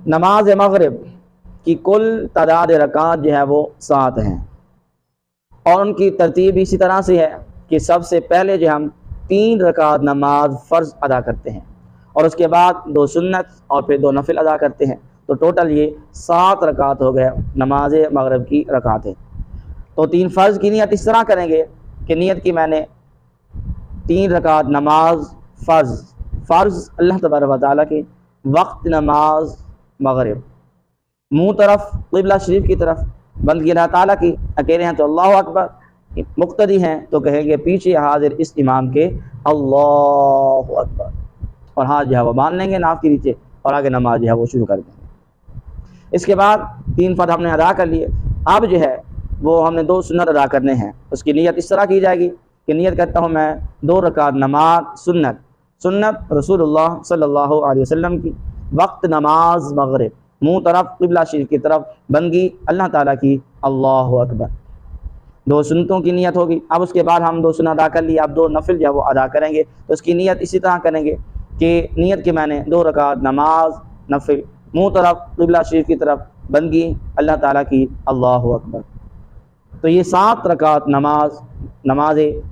نماز مغرب کی کل تعداد رکعات جو ہے وہ 7 ہیں، اور ان کی ترتیب اسی طرح سے ہے کہ سب سے پہلے جو ہم 3 رکعات نماز فرض ادا کرتے ہیں، اور اس کے بعد 2 سنت اور پھر 2 نفل ادا کرتے ہیں، تو ٹوٹل یہ 7 رکعات ہو گئے نماز مغرب کی رکعتیں۔ تو 3 فرض کی نیت اس طرح کریں گے کہ نیت کی میں نے 3 رکعات نماز فرض اللہ تبارک و تعالیٰ کے وقت نماز مغرب، منہ طرف قبلہ شریف کی طرف، بندگی اللہ تعالیٰ کی، اکیلے ہیں تو اللہ اکبر، مقتدی ہیں تو کہیں گے پیچھے حاضر اس امام کے اللہ اکبر، اور ہاتھ جو ہے وہ باندھ لیں گے ناف کے نیچے اور آگے نماز جو ہے وہ شروع کر دیں گے۔ اس کے بعد 3 فرض ہم نے ادا کر لیے، اب جو ہے وہ ہم نے 2 سنت ادا کرنے ہیں۔ اس کی نیت اس طرح کی جائے گی کہ نیت کرتا ہوں میں 2 رکعت نماز سنت رسول اللہ صلی اللہ علیہ وسلم کی، وقت نماز مغرب، منہ طرف قبلہ شریف کی طرف، بندگی اللہ تعالیٰ کی، اللہ اکبر، 2 سنتوں کی نیت ہوگی۔ اب اس کے بعد ہم 2 سنت ادا کر لی، اب 2 نفل جو ہے وہ ادا کریں گے، تو اس کی نیت اسی طرح کریں گے کہ نیت کہ میں نے 2 رکعت نماز نفل، منہ طرف قبلہ شریف کی طرف، بندگی اللہ تعالیٰ کی، اللہ اکبر۔ تو یہ 7 رکعت نماز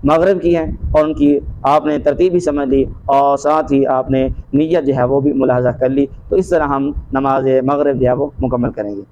مغرب کی ہیں، اور ان کی آپ نے ترتیب بھی سمجھ لی، اور ساتھ ہی آپ نے نیت جو ہے وہ بھی ملاحظہ کر لی۔ تو اس طرح ہم نماز مغرب جو ہے وہ مکمل کریں گے۔